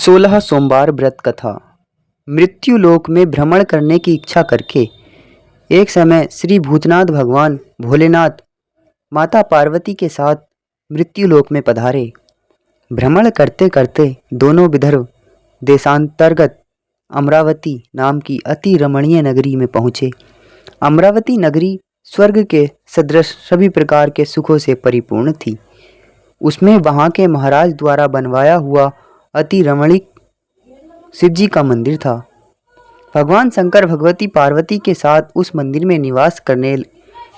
16 सोमवार व्रत कथा। मृत्यु लोक में भ्रमण करने की इच्छा करके एक समय श्री भूतनाथ भगवान भोलेनाथ माता पार्वती के साथ मृत्यु लोक में पधारे। भ्रमण करते करते दोनों विदर्भ देशांतर्गत अमरावती नाम की अति रमणीय नगरी में पहुँचे। अमरावती नगरी स्वर्ग के सदृश सभी प्रकार के सुखों से परिपूर्ण थी। उसमें वहाँ के महाराज द्वारा बनवाया हुआ अति रमणीक शिवजी का मंदिर था। भगवान शंकर भगवती पार्वती के साथ उस मंदिर में निवास करने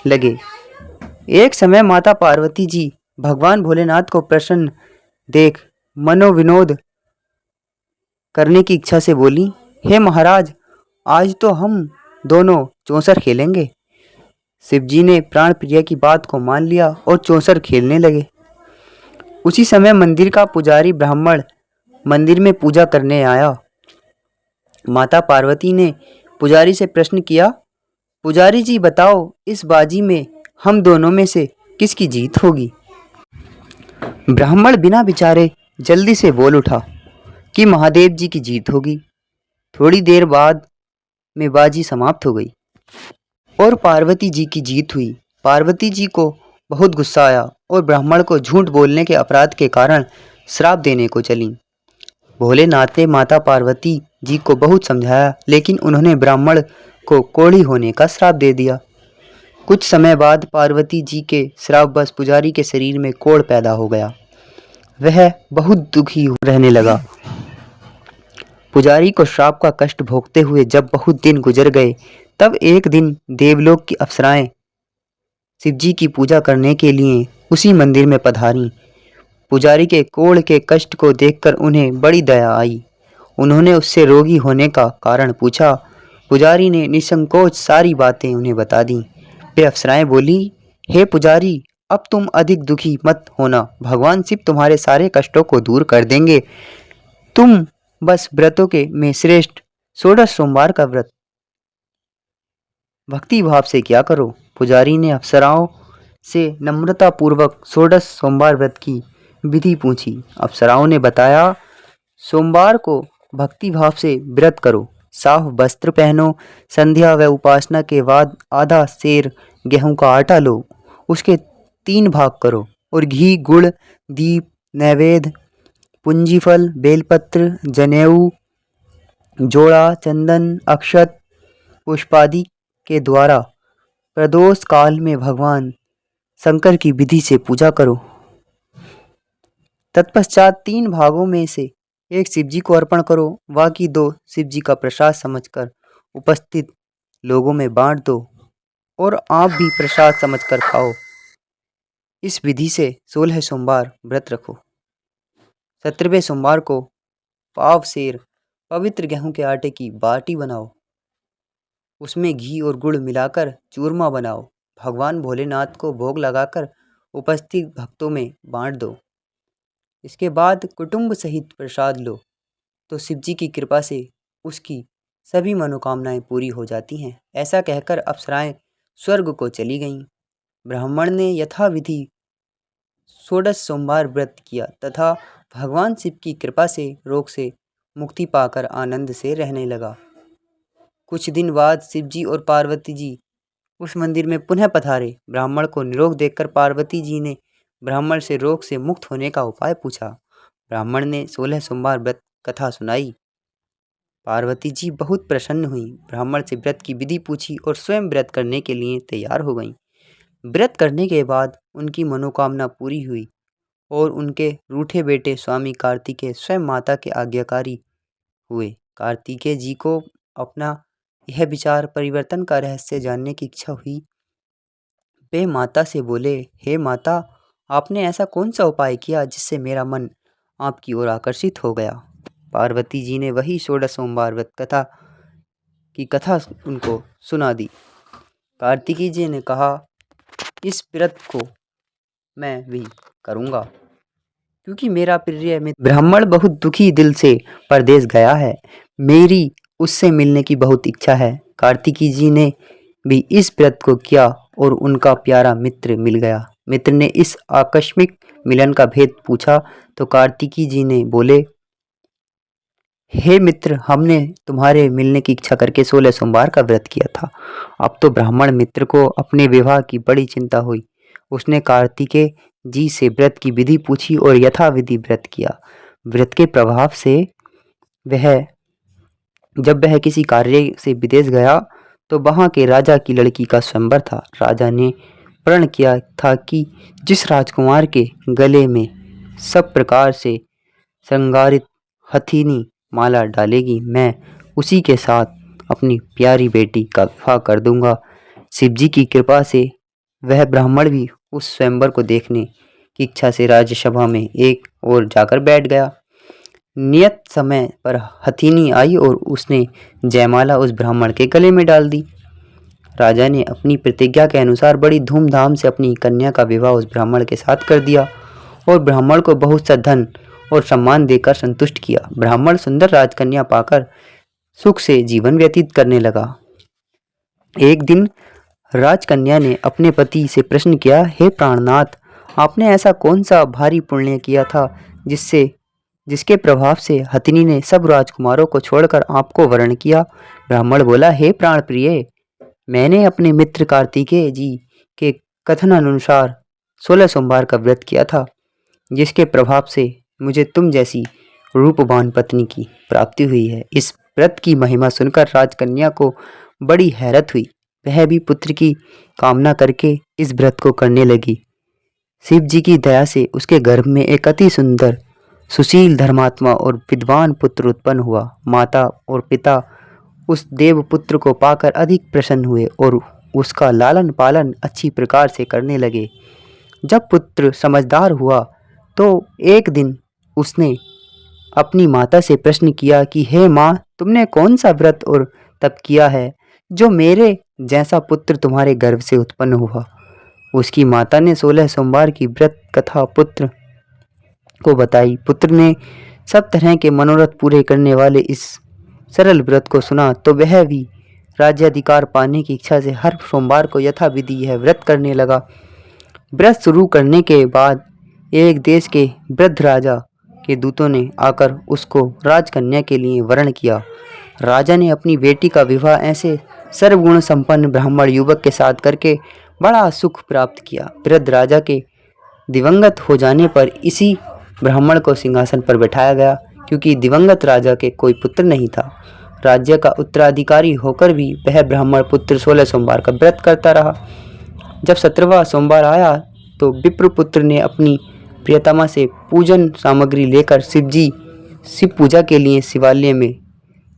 लगे। एक समय माता पार्वती जी भगवान भोलेनाथ को प्रसन्न देख मनोविनोद करने की इच्छा से बोली, हे महाराज, आज तो हम दोनों चौसर खेलेंगे। शिवजी ने प्राण प्रिय की बात को मान लिया और चौसर खेलने लगे। उसी समय मंदिर का पुजारी ब्राह्मण मंदिर में पूजा करने आया। माता पार्वती ने पुजारी से प्रश्न किया, पुजारी जी बताओ, इस बाजी में हम दोनों में से किसकी जीत होगी? ब्राह्मण बिना विचारे जल्दी से बोल उठा कि महादेव जी की जीत होगी। थोड़ी देर बाद में बाजी समाप्त हो गई और पार्वती जी की जीत हुई। पार्वती जी को बहुत गुस्सा आया और ब्राह्मण को झूठ बोलने के अपराध के कारण श्राप देने को चली। भोलेनाथ ने माता पार्वती जी को बहुत समझाया, लेकिन उन्होंने ब्राह्मण को कोढ़ी होने का श्राप दे दिया। कुछ समय बाद पार्वती जी के श्रापवश पुजारी के शरीर में कोढ़ पैदा हो गया। वह बहुत दुखी रहने लगा। पुजारी को श्राप का कष्ट भोगते हुए जब बहुत दिन गुजर गए, तब एक दिन देवलोक की अप्सराएं शिवजी की पूजा करने के लिए उसी मंदिर में पधारी। पुजारी के कोढ़ के कष्ट को देखकर उन्हें बड़ी दया आई। उन्होंने उससे रोगी होने का कारण पूछा। पुजारी ने निसंकोच सारी बातें उन्हें बता दी। वे अप्सराएं बोली, हे पुजारी, अब तुम अधिक दुखी मत होना। भगवान शिव तुम्हारे सारे कष्टों को दूर कर देंगे। तुम बस व्रतों के में श्रेष्ठ 16 सोमवार का व्रत भक्ति भाव से क्या करो। पुजारी ने अप्सराओं से नम्रता पूर्वक 16 सोमवार व्रत की विधि पूछी। अप्सराओं ने बताया, सोमवार को भक्ति भाव से व्रत करो, साफ वस्त्र पहनो, संध्या व उपासना के बाद आधा सेर गेहूं का आटा लो, उसके 3 भाग करो और घी, गुड़, दीप, नैवेद्य, पुंजीफल, बेलपत्र, जनेऊ, जोड़ा, चंदन, अक्षत, पुष्पादि के द्वारा प्रदोष काल में भगवान शंकर की विधि से पूजा करो। तत्पश्चात 3 भागों में से एक शिवजी को अर्पण करो, बाकी 2 शिवजी का प्रसाद समझकर उपस्थित लोगों में बांट दो और आप भी प्रसाद समझकर खाओ। इस विधि से 16 सोमवार व्रत रखो। 17वें सोमवार को पाव सेर पवित्र गेहूं के आटे की बाटी बनाओ, उसमें घी और गुड़ मिलाकर चूरमा बनाओ, भगवान भोलेनाथ को भोग लगाकर उपस्थित भक्तों में बांट दो। इसके बाद कुटुंब सहित प्रसाद लो तो शिवजी की कृपा से उसकी सभी मनोकामनाएं पूरी हो जाती हैं। ऐसा कहकर अप्सराएं स्वर्ग को चली गईं। ब्राह्मण ने यथाविधि 16 सोमवार व्रत किया तथा भगवान शिव की कृपा से रोग से मुक्ति पाकर आनंद से रहने लगा। कुछ दिन बाद शिवजी और पार्वती जी उस मंदिर में पुनः पधारे। ब्राह्मण को निरोग देखकर पार्वती जी ने ब्राह्मण से रोग से मुक्त होने का उपाय पूछा। ब्राह्मण ने 16 सोमवार व्रत कथा सुनाई। पार्वती जी बहुत प्रसन्न हुई, ब्राह्मण से व्रत की विधि पूछी और स्वयं व्रत करने के लिए तैयार हो गईं। व्रत करने के बाद उनकी मनोकामना पूरी हुई और उनके रूठे बेटे स्वामी कार्तिकेय स्वयं माता के आज्ञाकारी हुए। कार्तिकेय जी को अपना यह विचार परिवर्तन का रहस्य जानने की इच्छा हुई। वे माता से बोले, हे माता, आपने ऐसा कौन सा उपाय किया जिससे मेरा मन आपकी ओर आकर्षित हो गया? पार्वती जी ने वही 16 सोमवार व्रत कथा की कथा उनको सुना दी। कार्तिकेय जी ने कहा, इस व्रत को मैं भी करूँगा क्योंकि मेरा प्रिय मित्र ब्राह्मण बहुत दुखी दिल से परदेश गया है। मेरी उससे मिलने की बहुत इच्छा है। कार्तिकेय जी ने भी इस व्रत को किया और उनका प्यारा मित्र मिल गया। मित्र ने इस आकस्मिक मिलन का भेद पूछा तो कार्तिकेय जी ने बोले, हे मित्र, हमने तुम्हारे मिलने की इच्छा करके 16 सोमवार का व्रत किया था। अब तो ब्राह्मण मित्र को अपने विवाह की बड़ी चिंता हुई। उसने कार्तिकेय जी से व्रत की विधि पूछी और यथाविधि व्रत किया। व्रत के प्रभाव से वह जब वह किसी कार्य से विदेश गया तो वहां के राजा की लड़की का स्वयंवर था। राजा ने प्रण किया था कि जिस राजकुमार के गले में सब प्रकार से श्रृंगारित हथीनी माला डालेगी, मैं उसी के साथ अपनी प्यारी बेटी का विवाह कर दूंगा। शिवजी की कृपा से वह ब्राह्मण भी उस स्वयंवर को देखने की इच्छा से राज्यसभा में एक ओर जाकर बैठ गया। नियत समय पर हथिनी आई और उसने जयमाला उस ब्राह्मण के गले में डाल दी। राजा ने अपनी प्रतिज्ञा के अनुसार बड़ी धूमधाम से अपनी कन्या का विवाह उस ब्राह्मण के साथ कर दिया और ब्राह्मण को बहुत सा धन और सम्मान देकर संतुष्ट किया। ब्राह्मण सुंदर राजकन्या पाकर सुख से जीवन व्यतीत करने लगा। एक दिन राजकन्या ने अपने पति से प्रश्न किया, हे प्राणनाथ, आपने ऐसा कौन सा भारी पुण्य किया था जिसके प्रभाव से हथिनी ने सब राजकुमारों को छोड़कर आपको वरण किया? ब्राह्मण बोला, हे प्राण प्रिय, मैंने अपने मित्र कार्तिकेय जी के कथनानुसार 16 सोमवार का व्रत किया था, जिसके प्रभाव से मुझे तुम जैसी रूपवान पत्नी की प्राप्ति हुई है। इस व्रत की महिमा सुनकर राजकन्या को बड़ी हैरत हुई। वह भी पुत्र की कामना करके इस व्रत को करने लगी। शिव जी की दया से उसके गर्भ में एक अति सुंदर, सुशील, धर्मात्मा और विद्वान पुत्र उत्पन्न हुआ। माता और पिता उस देव पुत्र को पाकर अधिक प्रसन्न हुए और उसका लालन पालन अच्छी प्रकार से करने लगे। जब पुत्र समझदार हुआ तो एक दिन उसने अपनी माता से प्रश्न किया कि हे माँ, तुमने कौन सा व्रत और तप किया है जो मेरे जैसा पुत्र तुम्हारे गर्भ से उत्पन्न हुआ? उसकी माता ने 16 सोमवार की व्रत कथा पुत्र को बताई। पुत्र ने सब तरह के मनोरथ पूरे करने वाले इस सरल व्रत को सुना तो वह भी राज्याधिकार पाने की इच्छा से हर सोमवार को यथाविधि यह व्रत करने लगा। व्रत शुरू करने के बाद एक देश के वृद्ध राजा के दूतों ने आकर उसको राजकन्या के लिए वरण किया। राजा ने अपनी बेटी का विवाह ऐसे सर्वगुण संपन्न ब्राह्मण युवक के साथ करके बड़ा सुख प्राप्त किया। वृद्ध राजा के दिवंगत हो जाने पर इसी ब्राह्मण को सिंहासन पर बैठाया गया, क्योंकि दिवंगत राजा के कोई पुत्र नहीं था। राज्य का उत्तराधिकारी होकर भी वह ब्राह्मण पुत्र 16 सोमवार का व्रत करता रहा। जब 17वां सोमवार आया तो विप्रपुत्र ने अपनी प्रियतमा से पूजन सामग्री लेकर शिव पूजा के लिए शिवालय में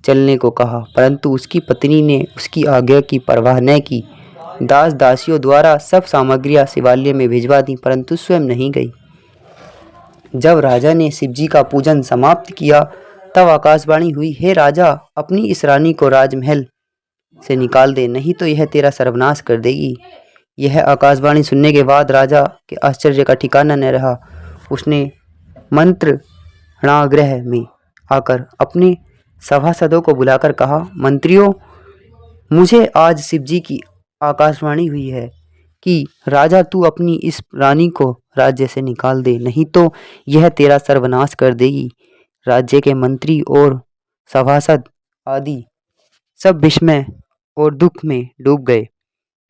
चलने को कहा, परंतु उसकी पत्नी ने उसकी आज्ञा की परवाह न की। दास दासियों द्वारा सब सामग्रियां शिवालय में भिजवा दी, परंतु स्वयं नहीं गई। जब राजा ने शिवजी का पूजन समाप्त किया तब आकाशवाणी हुई, हे राजा, अपनी इस रानी को राजमहल से निकाल दे, नहीं तो यह तेरा सर्वनाश कर देगी। यह आकाशवाणी सुनने के बाद राजा के आश्चर्य का ठिकाना न रहा। उसने मंत्रणागृह में आकर अपने सभासदों को बुलाकर कहा, मंत्रियों, मुझे आज शिवजी की आकाशवाणी हुई है कि राजा तू अपनी इस रानी को राज्य से निकाल दे, नहीं तो यह तेरा सर्वनाश कर देगी। राज्य के मंत्री और सभासद आदि सब विस्मय और दुख में डूब गए,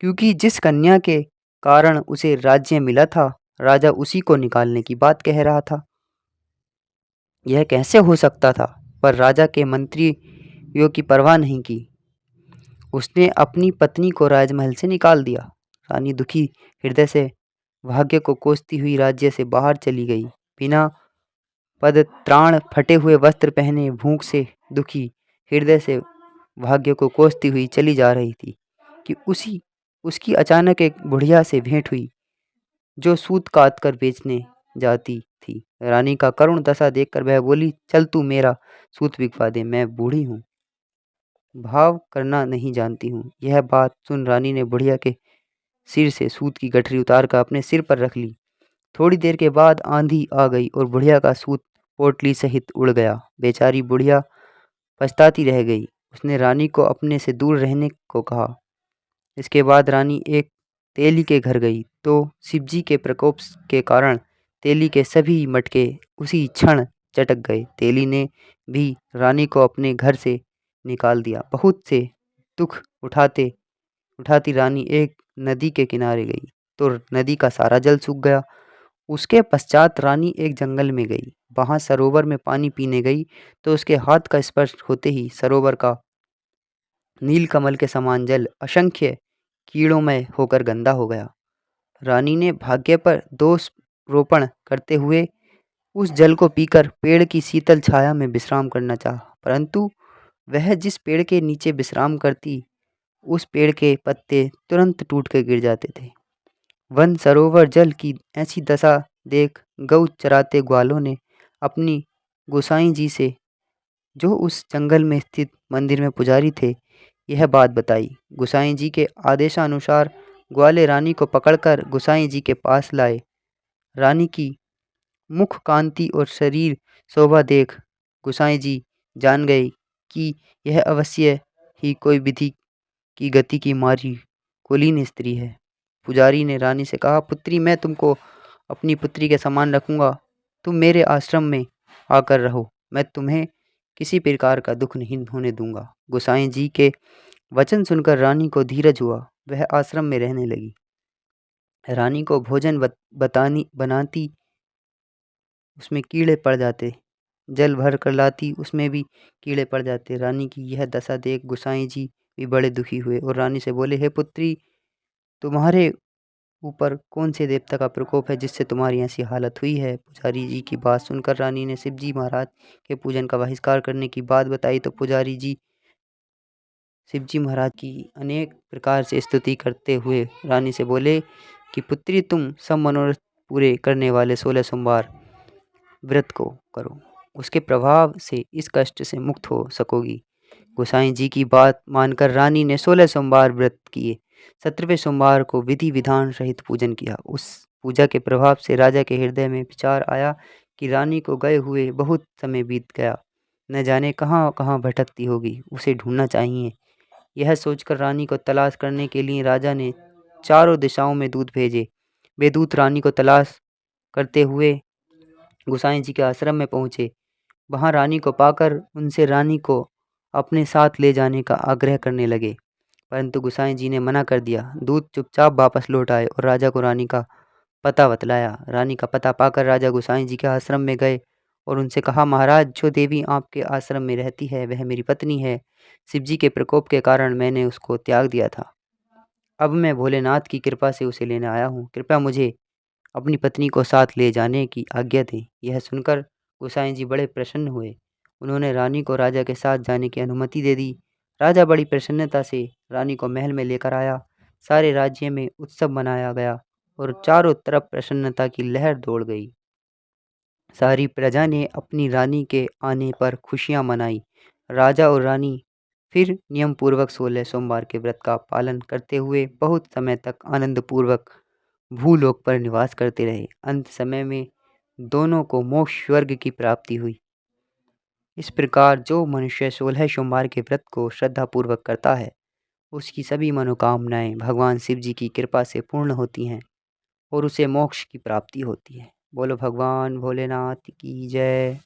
क्योंकि जिस कन्या के कारण उसे राज्य मिला था, राजा उसी को निकालने की बात कह रहा था। यह कैसे हो सकता था? पर राजा के मंत्रियों की परवाह नहीं की। उसने अपनी पत्नी को राजमहल से निकाल दिया। रानी दुखी हृदय से भाग्य को कोसती हुई राज्य से बाहर चली गई। बिना पदत्राण, फटे हुए वस्त्र पहने, भूख से दुखी हृदय से भाग्य को कोसती हुई चली जा रही थी कि उसकी अचानक एक बुढ़िया से भेंट हुई जो सूत काट कर बेचने जाती थी। रानी का करुण दशा देखकर वह बोली, चल तू मेरा सूत बिकवा दे, मैं बूढ़ी हूँ, भाव करना नहीं जानती हूँ। यह बात सुन रानी ने बुढ़िया के सिर से सूत की गठरी उतारकर अपने सिर पर रख ली। थोड़ी देर के बाद आंधी आ गई और बुढ़िया का सूत पोटली सहित उड़ गया। बेचारी बुढ़िया पछताती रह गई। उसने रानी को अपने से दूर रहने को कहा। इसके बाद रानी एक तेली के घर गई तो शिवजी के प्रकोप के कारण तेली के सभी मटके उसी क्षण चटक गए। तेली ने भी रानी को अपने घर से निकाल दिया। बहुत से दुख उठाते उठाती रानी एक नदी के किनारे गई तो नदी का सारा जल सूख गया। उसके पश्चात रानी एक जंगल में गई। वहां सरोवर में पानी पीने गई तो उसके हाथ का स्पर्श होते ही सरोवर का नीलकमल के समान जल असंख्य कीड़ोंमय होकर गंदा हो गया। रानी ने भाग्य पर दोष रोपण करते हुए उस जल को पीकर पेड़ की शीतल छाया में विश्राम करना चाहा, परंतु वह जिस पेड़ के नीचे विश्राम करती उस पेड़ के पत्ते तुरंत टूट कर गिर जाते थे। वन सरोवर जल की ऐसी दशा देख गौ चराते ग्वालों ने अपनी गोसाई जी से, जो उस जंगल में स्थित मंदिर में पुजारी थे, यह बात बताई। गोसाई जी के आदेशानुसार ग्वाले रानी को पकड़कर गोसाई जी के पास लाए। रानी की मुख कांति और शरीर शोभा देख गोसाई जी जान गए कि यह अवश्य ही कोई विधि की गति की मारी कुलीन स्त्री है। पुजारी ने रानी से कहा, पुत्री, मैं तुमको अपनी पुत्री के समान रखूंगा। तुम मेरे आश्रम में आकर रहो। मैं तुम्हें किसी प्रकार का दुख नहीं होने दूंगा। गोसाई जी के वचन सुनकर रानी को धीरज हुआ। वह आश्रम में रहने लगी। रानी को भोजन बनाती, उसमें कीड़े पड़ जाते। जल भर कर लाती, उसमें भी कीड़े पड़ जाते। रानी की यह दशा देख गोसाई जी भी बड़े दुखी हुए और रानी से बोले, हे पुत्री, तुम्हारे ऊपर कौन से देवता का प्रकोप है जिससे तुम्हारी ऐसी हालत हुई है। पुजारी जी की बात सुनकर रानी ने शिवजी महाराज के पूजन का बहिष्कार करने की बात बताई तो पुजारी जी शिवजी महाराज की अनेक प्रकार से स्तुति करते हुए रानी से बोले कि पुत्री, तुम सब मनोरथ पूरे करने वाले 16 सोमवार व्रत को करो, उसके प्रभाव से इस कष्ट से मुक्त हो सकोगी। गोसाई जी की बात मानकर रानी ने 16 सोमवार व्रत किए। 17वें सोमवार को विधि विधान सहित पूजन किया। उस पूजा के प्रभाव से राजा के हृदय में विचार आया कि रानी को गए हुए बहुत समय बीत गया, न जाने कहाँ कहाँ भटकती होगी, उसे ढूंढना चाहिए। यह सोचकर रानी को तलाश करने के लिए राजा ने चारों दिशाओं में दूत भेजे। वे दूत रानी को तलाश करते हुए गोसाई जी के आश्रम में पहुंचे। वहां रानी को पाकर उनसे रानी को अपने साथ ले जाने का आग्रह करने लगे, परंतु गोसाई जी ने मना कर दिया। दूत चुपचाप वापस लौट आए और राजा को रानी का पता बतलाया। रानी का पता पाकर राजा गोसाई जी के आश्रम में गए और उनसे कहा, महाराज, जो देवी आपके आश्रम में रहती है वह मेरी पत्नी है। शिवजी के प्रकोप के कारण मैंने उसको त्याग दिया था। अब मैं भोलेनाथ की कृपा से उसे लेने आया हूँ। कृपया मुझे अपनी पत्नी को साथ ले जाने की आज्ञा दें। यह सुनकर गोसाई जी बड़े प्रसन्न हुए। उन्होंने रानी को राजा के साथ जाने की अनुमति दे दी। राजा बड़ी प्रसन्नता से रानी को महल में लेकर आया। सारे राज्य में उत्सव मनाया गया और चारों तरफ प्रसन्नता की लहर दौड़ गई। सारी प्रजा ने अपनी रानी के आने पर खुशियां मनाई। राजा और रानी फिर नियम पूर्वक 16 सोमवार के व्रत का पालन करते हुए बहुत समय तक आनंद पूर्वक भूलोक पर निवास करते रहे। अंत समय में दोनों को मोक्ष स्वर्ग की प्राप्ति हुई। इस प्रकार जो मनुष्य 16 सोमवार के व्रत को श्रद्धा पूर्वक करता है, उसकी सभी मनोकामनाएं भगवान शिव जी की कृपा से पूर्ण होती हैं और उसे मोक्ष की प्राप्ति होती है। बोलो भगवान भोलेनाथ की जय।